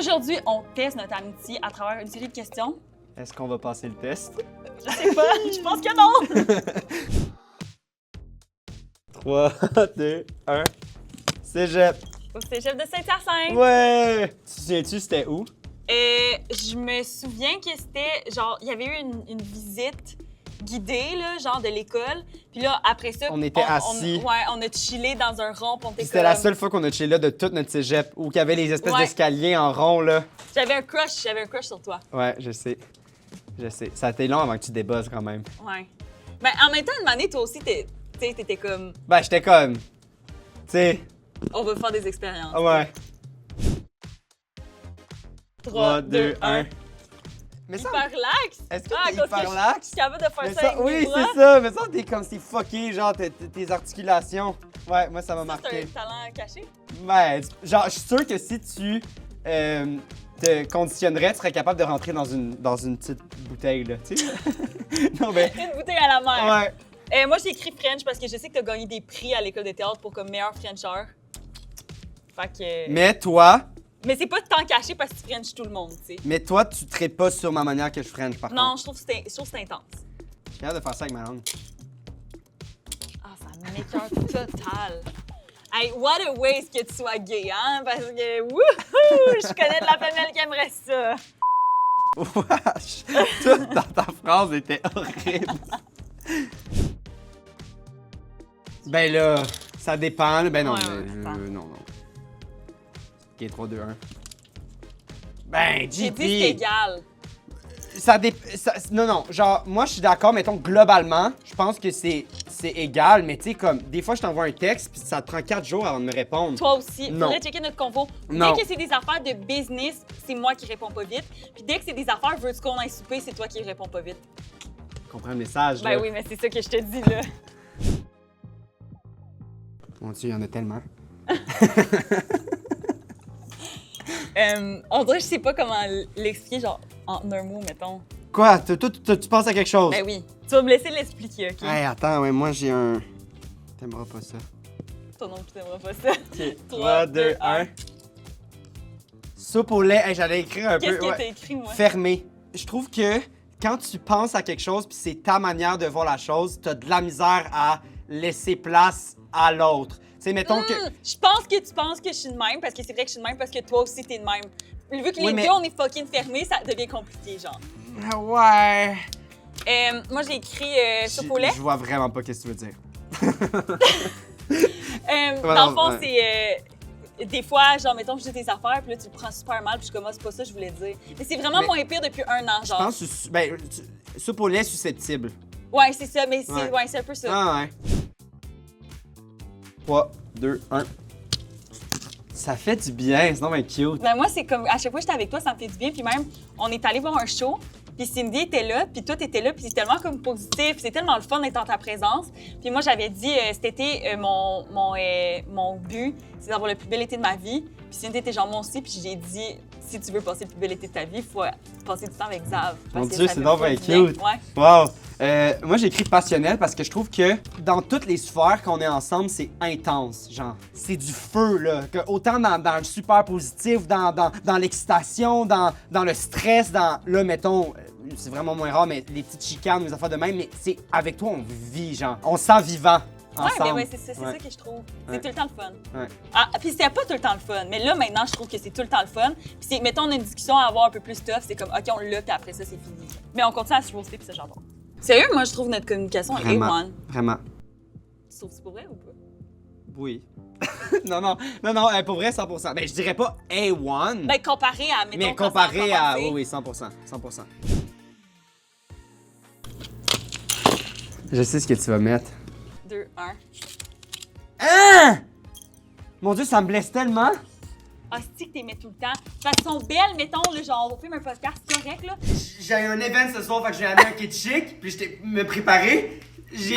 Aujourd'hui, on teste notre amitié à travers une série de questions. Est-ce qu'on va passer le test? Je sais pas, je pense que non! 3, 2, 1. Cégep! Au cégep de Saint-Hyacinthe. Ouais! Tu te souviens-tu c'était où? Je me souviens que c'était genre, il y avait eu une visite guidée, là, genre de l'école. Puis là, après ça, On était assis. On a chillé dans un rond. Puis on était C'était la seule fois qu'on a chillé là de toute notre cégep, où il y avait les espèces d'escaliers en rond, là. J'avais un crush sur toi. Ouais, je sais. Je sais. Ça a été long avant que tu débuzzes quand même. Ouais. Mais en même temps, une année, toi aussi, t'étais comme, Ben, j'étais comme. Tu sais. on veut faire des expériences. Ouais. 3, 2, 1. Mais ça. Hyper relax. Est-ce que Ah, t'es cause que hyper relax? Je suis capable de faire Mais ça, ça, avec oui, mes bras. c'est ça. Mais ça, t'es comme c'est fucké, genre tes articulations. Ouais, moi, ça m'a Ça, c'est marqué. un talent caché. Ouais, genre, je suis sûr que si tu te conditionnerais, tu serais capable de rentrer dans une petite bouteille, là, tu sais. Non, mais. Une bouteille à la mer. Ouais. Moi, j'ai écrit French parce que je sais que t'as gagné des prix à l'école de théâtre pour comme meilleur Frencher. Fait que... Mais toi, Mais c'est pas tant caché parce que tu French tout le monde, tu sais. tu traites pas sur ma manière que je French, par Non, contre. je trouve que c'est intense. Je suis capable de faire ça avec ma langue. Ah, ça m'écoeure total. Hey, what a waste que tu sois gay, hein? Parce que, wouhou! Je connais de la famille qui aimerait ça. Wesh! Tout dans ta phrase était horrible. Ben là, ça dépend. Ben non, Ouais, mais, ouais, non. Ok, 3, 2, 1. Ben, J'ai dit c'est JP! égal. Non, genre, moi, je suis d'accord, mettons, globalement, je pense que c'est égal, mais tu sais, comme, des fois, je t'envoie un texte, puis ça te prend 4 jours avant de me répondre. Toi aussi. Non. Faudrait checker notre convo. Non. Dès que c'est des affaires de business, c'est moi qui réponds pas vite. Puis dès que c'est des affaires, veux-tu qu'on aille souper, c'est toi qui réponds pas vite. Je comprends le message, Ben là. oui, mais c'est ça que je te dis, là. Mon Dieu, il y en a tellement. On dirait que je sais pas comment l'expliquer, genre, en un mot, mettons. Quoi? Tu penses à quelque chose? Ben oui. Tu vas me laisser l'expliquer, OK? Hey, attends, ouais, moi, j'ai un... T'aimeras pas ça. Toi non plus, t'aimeras pas ça. OK, 3, 2, 1. Soupe au lait. Hey, j'allais écrire un Qu'est-ce peu... que t'as écrit, moi? Fermé. Je trouve que quand tu penses à quelque chose puis c'est ta manière de voir la chose, t'as de la misère à laisser place à l'autre. Tu sais, mettons que... Je pense que tu penses que je suis de même, parce que c'est vrai que je suis de même, parce que toi aussi, t'es de même. Vu que Oui, les mais- deux, on est fucking fermés, ça devient compliqué, genre. Ouais... Moi, j'ai écrit soupe au lait. Je vois vraiment pas qu'est-ce que tu veux dire. Dans le fond, ouais. c'est... des fois, genre, mettons que je dis tes affaires, puis là, tu le prends super mal, puis je suis comme, ah, c'est pas ça que je voulais dire. Mais c'est vraiment Mais- moins pire depuis un an, Je genre. pense que... soupe au lait susceptible. Ouais, c'est ça, mais c'est Ouais. c'est un peu ça. Ah ouais. 3, 2, 1. Ça fait du bien, c'est non mais cute. Ben moi, c'est comme, à chaque fois que j'étais avec toi, ça me fait du bien. Puis même, on est allé voir un show, puis Cindy était là, puis toi, t'étais là, puis c'est tellement comme positif, c'est tellement le fun d'être en ta présence. Puis moi, j'avais dit, cet été, mon but, c'est d'avoir le plus bel été de ma vie. Puis Cindy était genre, moi aussi, puis j'ai dit, si tu veux passer le plus bel été de ta vie, il faut passer du temps avec Zav. Mon Parce que Dieu, ça c'est fait donc trop bien du bien. cute. Ouais. Wow! Moi, j'ai écrit passionnel parce que je trouve que dans toutes les sphères qu'on est ensemble, c'est intense, genre. C'est du feu, là. Que autant dans le super positif, dans l'excitation, dans le stress, là, mettons, c'est vraiment moins rare, mais les petites chicanes, les affaires de même, mais c'est avec toi, on vit, genre. On se sent vivant. Ouais, Ensemble. mais ouais, c'est ça Ouais. que je trouve. C'est Ouais. tout le temps le fun. Ouais. Ah, puis c'était pas tout le temps le fun. Mais là, maintenant, je trouve que c'est tout le temps le fun. Puis c'est, mettons, on a une discussion à avoir un peu plus tough. C'est comme, OK, on l'a, puis après ça, c'est fini. Mais on continue à se roaster, puis ça, j'adore. Sérieux, moi, je trouve notre communication est Vraiment. A1. Vraiment. Tu trouves que c'est pour vrai ou pas? Oui. non, pour vrai, 100%. Ben, je dirais pas A1, Ben, comparé à, mettons, mais quand ça a comparé à... commencé. Oui, 100%. 100%. Je sais ce que tu vas mettre. 2, 1. Hein? Mon Dieu, ça me blesse tellement. Ah, c'est que t'aimais tout le temps. Parce qu'elles sont belles, mettons, là, genre, on fait un podcast correct, là. J'ai un event ce soir, fait que j'ai amené un kit chic, puis j'étais me préparer. J'ai...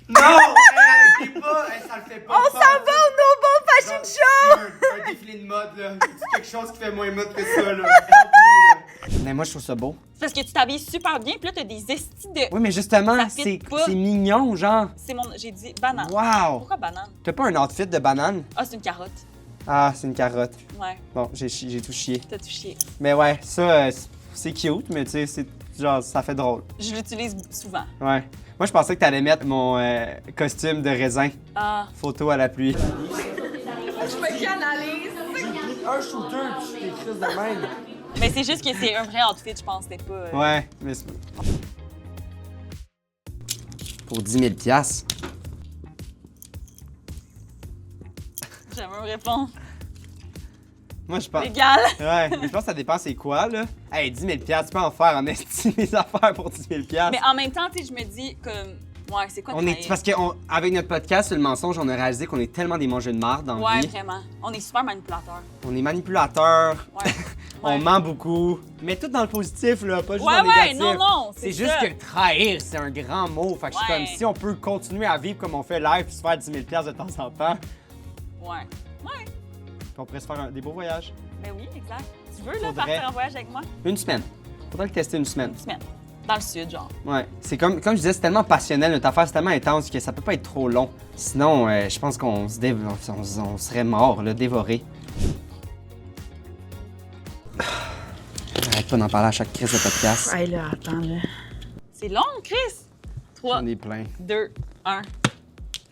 Non! Elle arrêtez pas! Ça le fait pas! On s'en va au No Bon Fashion Show! Un défilé de mode, là. C'est quelque chose qui fait moins mode que ça, là. Help me, là. Mais moi, je trouve ça beau. C'est parce que tu t'habilles super bien, puis là, t'as des estis de... Oui, mais justement, Ça fit pas. c'est mignon, genre. C'est mon... J'ai dit banane. Wow! Pourquoi banane? T'as pas un outfit de banane? Ah, c'est une carotte. Ah, c'est une carotte. Ouais, Bon, j'ai tout chié. t'as tout chié. Mais ouais, ça, c'est cute, mais tu sais, c'est genre, ça fait drôle. Je l'utilise souvent. Ouais. Moi, je pensais que t'allais mettre mon costume de raisin. Ah. Photo à la pluie. Je me canalise. Un shooter, puis je t'écris de même. Mais c'est juste que c'est un vrai outfit, je pense. C'était pas. Ouais, mais c'est... Pour 10 000 $. J'aimerais me répondre. Moi, je pense... Légal. Ouais, mais je pense que ça dépend c'est quoi, là. Hey, 10 000 $, tu peux en faire en estime des affaires pour 10 000 $. Mais en même temps, tu sais, je me dis comme. Ouais, c'est quoi On trahir? est... Parce qu'avec notre podcast sur le mensonge, on a réalisé qu'on est tellement des mangeurs de marde dans la Ouais, vie. vraiment. On est super manipulateurs. On est manipulateurs, Ouais. on Ouais. ment beaucoup. Mais tout dans le positif, là, pas juste Ouais, dans le ouais, négatif. non, non, C'est c'est juste ça. que trahir, c'est un grand mot. Fait que je suis Ouais. comme, si on peut continuer à vivre comme on fait live puis se faire 10 000 $ de temps en temps, Ouais. Ouais. puis on pourrait se faire des beaux voyages. Ben oui, exact. Tu veux, là, Faudrait. partir en voyage avec moi? Une semaine. Faudrait le tester une semaine. Une semaine. Dans le sud, genre. Ouais. C'est comme je disais, c'est tellement passionnel, notre affaire, c'est tellement intense que ça peut pas être trop long. Sinon, je pense qu'on on serait mort, là, dévoré. J'arrête pas d'en parler à chaque crise de podcast. Hey là, attends là. C'est long, Chris? 3, J'en ai plein. 2, 1.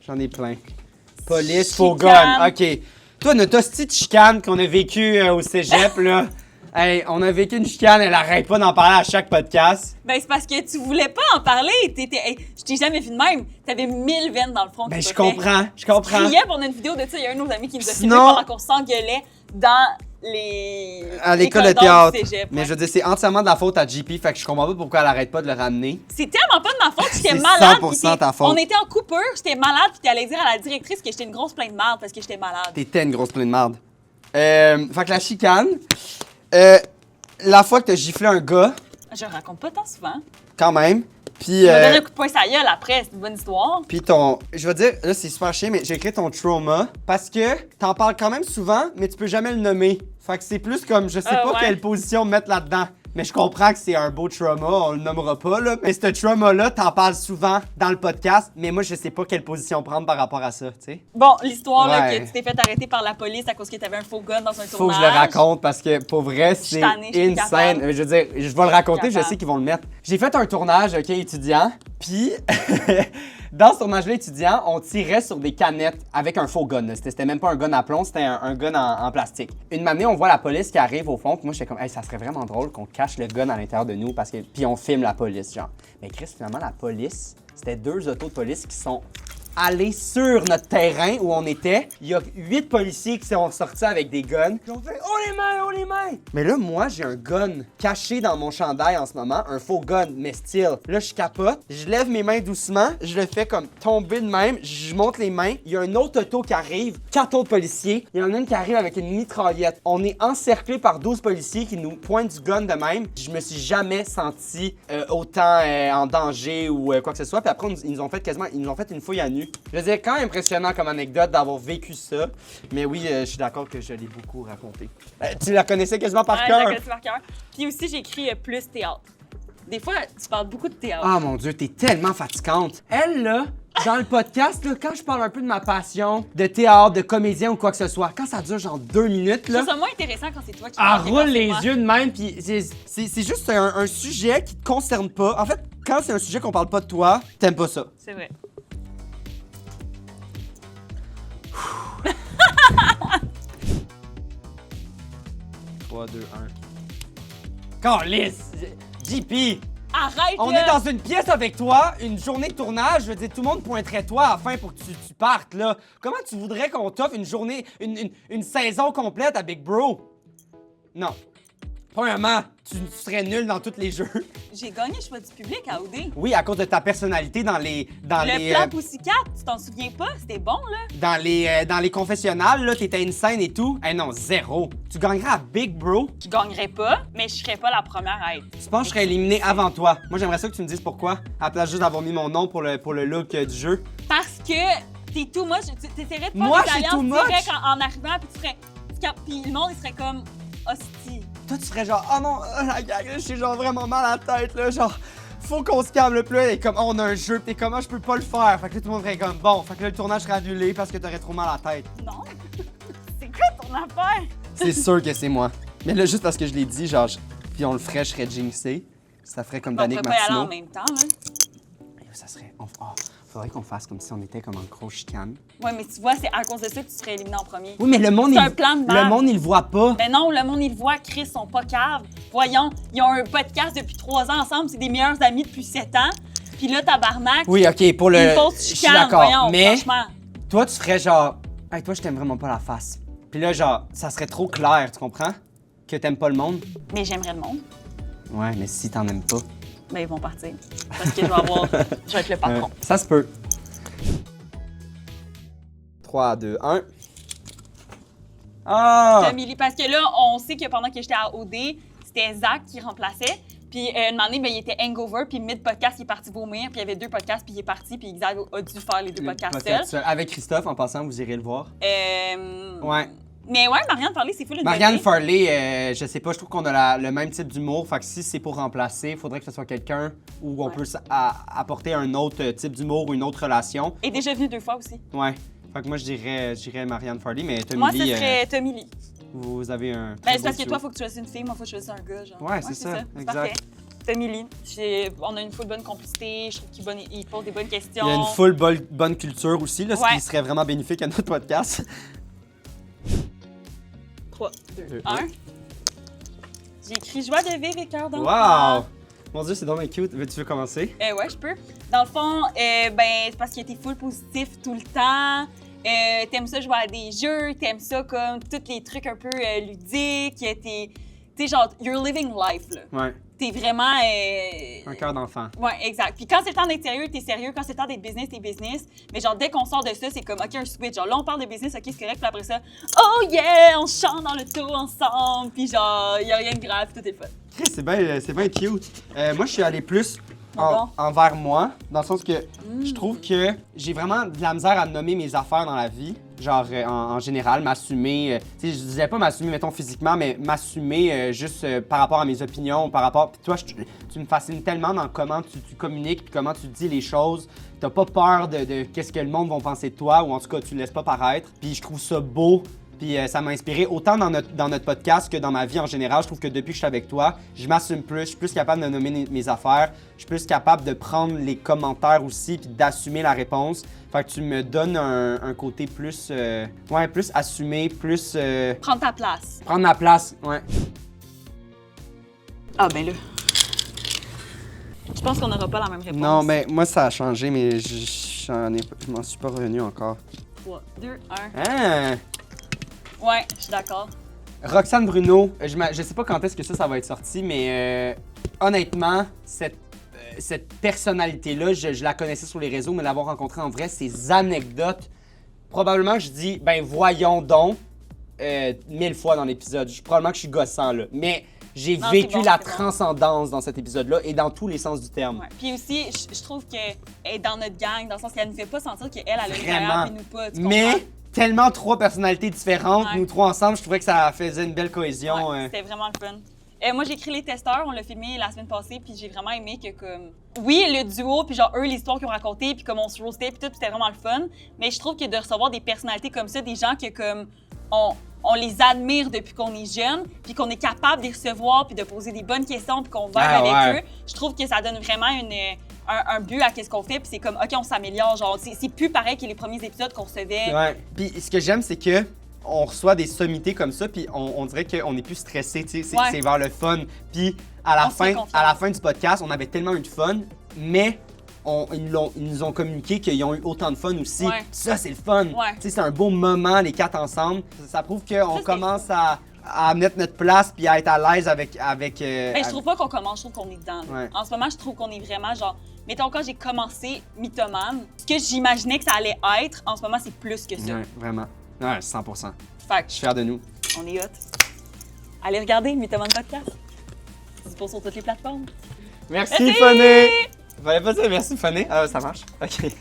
J'en ai plein. Police, Chicane. faux gun. OK. Toi, notre hostie de chicane qu'on a vécu au cégep, là. Hey, on a vécu une chicane, elle arrête pas d'en parler à chaque podcast. Ben, c'est parce que tu voulais pas en parler. Hey, je t'ai jamais vu de même. T'avais 1000 veines dans le front. Ben, que je t'as fait. comprends, je Tu comprends. criais pour une vidéo de ça. Il y a un de nos amis qui nous a filmé Sinon- pendant qu'on s'engueulait dans les. À l'école de corridors théâtre. du cégep, Mais ouais. je veux dire, c'est entièrement de la faute à JP, fait que je comprends pas pourquoi elle arrête pas de le ramener. C'est tellement pas de ma faute. J'étais C'est malade. 100% puis t'es- ta faute. On était en coupure. J'étais malade. Puis t'allais dire à la directrice que j'étais une grosse pleine de marde parce que j'étais malade. T'étais une grosse pleine de marde. Fait que la chicane, la fois que t'as giflé un gars, Je raconte pas tant souvent. quand même, puis... Il m'a donné un coup de poing sur la gueule après. C'est une bonne histoire. Puis je veux dire, là c'est super chiant, mais j'ai écrit ton trauma parce que t'en parles quand même souvent, mais tu peux jamais le nommer. Fait que c'est plus comme, je sais pas ouais. quelle position mettre là-dedans. Mais je comprends que c'est un beau trauma, on le nommera pas, là. Mais ce trauma-là, t'en parles souvent dans le podcast, mais moi je sais pas quelle position prendre par rapport à ça, tu sais. Bon, l'histoire là, Ouais. que tu t'es fait arrêter par la police à cause que t'avais un faux gun dans un Faut que tournage. je le raconte parce que pour vrai, c'est tannée, je suis plus insane. capable. Je veux dire, je vais le raconter, je Capable. sais qu'ils vont le mettre. J'ai fait un tournage, OK, étudiant, puis dans ce tournage-là étudiant, on tirait sur des canettes avec un faux gun. Là. C'était même pas un gun à plomb, c'était un gun en plastique. Une matinée, on voit la police qui arrive au fond, puis moi j'étais comme, hey, ça serait vraiment drôle qu'on cache le gun à l'intérieur de nous parce que puis on filme la police, genre. Mais Chris, finalement, la police, c'était 2 autos de police qui sont allés sur notre terrain où on était. Il y a 8 policiers qui sont sortis avec des guns. Ils ont fait « Oh les mains, oh les mains! » Mais là, moi, j'ai un gun caché dans mon chandail en ce moment. Un faux gun, mais style. Là, je capote. Je lève mes mains doucement. Je le fais comme tomber de même. Je monte les mains. Il y a un autre auto qui arrive. 4 autres policiers. Il y en a une qui arrive avec une mitraillette. On est encerclé par 12 policiers qui nous pointent du gun de même. Je me suis jamais senti autant en danger ou quoi que ce soit. Puis après, ils nous ont fait une fouille à nu. Je veux dire, quand même impressionnant comme anecdote d'avoir vécu ça. Mais oui, je suis d'accord que je l'ai beaucoup raconté. Tu la connaissais quasiment par Ouais, cœur? je la connais par cœur. Puis aussi, j'ai écrit plus théâtre. Des fois, tu parles beaucoup de théâtre. Ah mon Dieu, t'es tellement fatigante. Elle, là, dans le podcast, là, quand je parle un peu de ma passion, de théâtre, de comédien ou quoi que ce soit, quand ça dure genre 2 minutes, Je là, trouve ça moins intéressant quand c'est toi qui elle parles que quand roule c'est les moi. yeux de même, puis c'est juste un sujet qui te concerne pas. En fait, quand c'est un sujet qu'on parle pas de toi, t'aimes pas ça. C'est vrai. 3, 2, 1. Calisse! JP! Arrête, On là! est dans une pièce avec toi, une journée de tournage, je veux dire, tout le monde pointerait toi à la fin pour que tu partes, là. Comment tu voudrais qu'on t'offre une journée, une saison complète à Big Bro? Non. Premièrement, tu serais nul dans tous les jeux. J'ai gagné le choix du public à OD. Oui, à cause de ta personnalité dans les... Le plan Pussycat, tu t'en souviens pas? C'était bon, là? dans les confessionnals, là, t'étais une scène et tout. Eh non, zéro. Tu gagnerais à Big Bro. Je gagnerais pas, mais je serais pas la première à être. Tu penses que je serais éliminé avant toi. Moi, j'aimerais ça que tu me dises pourquoi, à la place juste d'avoir mis mon nom pour le look du jeu. Parce que t'es too much. T'essaierais de faire Moi, des je suis too alliances much? directes en arrivant, puis tu serais... Puis le monde, il serait comme... hostie. Toi, tu serais genre, oh non, la gang, j'ai genre vraiment mal à la tête, là, genre, faut qu'on se calme le plus. Et comme, oh, on a un jeu, pis t'es comme, ah, je peux pas le faire. Fait que là, tout le monde serait comme, bon, fait que là, le tournage serait annulé parce que t'aurais trop mal à la tête. Non. C'est quoi ton affaire. C'est sûr que c'est moi. Mais là, juste parce que je l'ai dit, genre, puis on le ferait, je serais jinxé. Ça ferait comme On Danick pourrait pas y aller en Martineau. même temps, là. Ça serait... faudrait qu'on fasse comme si on était comme en grosse chicane. Ouais, mais tu vois, c'est à cause de ça que tu serais éliminé en premier. Oui, mais le monde, C'est un plan de le merde. monde, il le voit pas. Ben non, le monde, il le voit, Chris, ils sont pas caves. Voyons, ils ont un podcast depuis 3 ans ensemble, c'est des meilleurs amis depuis 7 ans. Puis là, tabarnak, Oui, OK, pour le... une fausse Je suis chicane, d'accord, voyons, mais franchement. toi, tu ferais genre... Hey, toi, je t'aime vraiment pas la face. Puis là, genre, ça serait trop clair, tu comprends? Que t'aimes pas le monde. Mais j'aimerais le monde. Ouais, mais si t'en aimes pas... Ben, ils vont partir. Parce que je vais être le patron. Ça se peut. 3, 2, 1. Ah! Camille, parce que là, on sait que pendant que j'étais à OD, c'était Zach qui remplaçait. Puis une année, ben, il était hangover, puis mid-podcast, il est parti vomir, puis il y avait 2 podcasts, puis il est parti, puis Xav a dû faire les 2 podcasts seuls. Avec Christophe, en passant, vous irez le voir. Ouais. Mais ouais, Marianne Farley, c'est fou le Marianne Farley, je sais pas, je trouve qu'on a le même type d'humour. Fait que si c'est pour remplacer, il faudrait que ce soit quelqu'un où on peut apporter un autre type d'humour ou une autre relation. Et déjà venu 2 fois aussi. Ouais. Fait que moi, je dirais Marianne Farley, mais Tommy Moi, ce Lee, serait Tommy Lee. vous avez un. Ben, c'est parce que toi, il faut que tu choisisses une fille, moi, il faut que je choisisse un gars. Genre. Ouais, c'est ça, C'est exact. parfait. Tommy Lee. On a une full bonne complicité, je trouve qu'il pose des bonnes questions. Il y a une full bonne culture aussi, là, ce Ouais. qui serait vraiment bénéfique à notre podcast. 3, 2, Deux, 1. un. J'ai écrit joie de vivre et cœur d'enfant. Wow! Mon Dieu, c'est vraiment cute. Tu veux commencer? Ouais, je peux. Dans le fond, ben, c'est parce qu'il était full positif tout le temps. T'aimes ça jouer à des jeux, t'aimes ça comme tous les trucs un peu ludiques. T'es genre, you're living life, là. Ouais. T'es vraiment. Un cœur d'enfant. Ouais, exact. Puis quand c'est le temps d'être sérieux, t'es sérieux. Quand c'est le temps d'être business, t'es business. Mais genre, dès qu'on sort de ça, c'est comme, OK, un switch. Genre, là, on parle de business, OK, c'est correct. Puis après ça, oh yeah, on chante dans le tour ensemble. Puis genre, y a rien de grave, tout est fun. Chris, c'est bien cute. Moi, je suis allé plus Bon. envers moi, dans le sens que je trouve que j'ai vraiment de la misère à nommer mes affaires dans la vie. Genre, en général, m'assumer. Tu sais, je disais pas m'assumer, mettons, physiquement, mais m'assumer juste par rapport à mes opinions, par rapport. Puis toi, tu me fascines tellement dans comment tu communiques, puis comment tu dis les choses. T'as pas peur de qu'est-ce que le monde va penser de toi, ou en tout cas, tu le laisses pas paraître. Puis je trouve ça beau. Puis ça m'a inspiré autant dans notre podcast que dans ma vie en général. Je trouve que depuis que je suis avec toi, je m'assume plus, je suis plus capable de nommer mes affaires, je suis plus capable de prendre les commentaires aussi puis d'assumer la réponse. Fait que tu me donnes un côté plus, plus assumé, plus... Prends ta place. prendre ma place, ouais. Ah, ben là. Je pense qu'on n'aura pas la même réponse. Non, mais moi ça a changé, mais je m'en suis pas revenu encore. 3, 2, 1. Hein? Ouais, je suis d'accord. Roxane Bruno, je sais pas quand est-ce que ça va être sorti, mais honnêtement, cette personnalité-là, je la connaissais sur les réseaux, mais l'avoir rencontrée en vrai, ses anecdotes, probablement je dis, ben voyons donc, 1000 fois dans l'épisode. Probablement que je suis gossant, là. Mais j'ai Non, vécu c'est bon, la c'est bon. transcendance dans cet épisode-là et dans tous les sens du terme. Ouais. Puis aussi, je trouve qu'elle est dans notre gang, dans le sens qu'elle nous fait pas sentir qu'elle a le Vraiment. carrière et nous pas. Tu Mais comprends? tellement 3 personnalités différentes, Ouais. nous 3 ensemble, je trouvais que ça faisait une belle cohésion. Ouais, c'était vraiment le fun. Moi, j'ai écrit Les Testeurs, on l'a filmé la semaine passée, puis j'ai vraiment aimé que, comme... Oui, le duo, puis genre, eux, l'histoire qu'ils ont racontée, puis comme on se roastait, puis tout, c'était vraiment le fun. Mais je trouve que de recevoir des personnalités comme ça, des gens que, comme, on les admire depuis qu'on est jeune, puis qu'on est capable de les recevoir, puis de poser des bonnes questions, puis qu'on va avec eux, je trouve que ça donne vraiment un but à ce qu'on fait, puis c'est comme, OK, on s'améliore, genre, c'est plus pareil que les premiers épisodes qu'on recevait. Ouais. Puis ce que j'aime, c'est que on reçoit des sommités comme ça, puis on dirait qu'on est plus stressé, tu sais, c'est vers le fun. Puis à la fin du podcast, on avait tellement eu de fun, mais ils nous ont communiqué qu'ils ont eu autant de fun aussi. Ouais. Ça, c'est le fun. Ouais. Tu sais, c'est un beau moment, les 4 ensemble. Ça prouve qu'on c'est commence à mettre notre place puis à être à l'aise avec Mais je trouve pas qu'on commence, je trouve qu'on est dedans. là. Ouais. En ce moment, je trouve qu'on est vraiment genre. Mettons, quand j'ai commencé Mythomane, ce que j'imaginais que ça allait être, en ce moment, c'est plus que ça. Ouais, vraiment. Ouais, 100%. Fait que Je suis fier de nous. on est hot. Allez regarder Mythomane Podcast. Dispo sur toutes les plateformes. Merci, Fanny! Fallait pas dire merci, Fanny. Ah, ça marche. OK.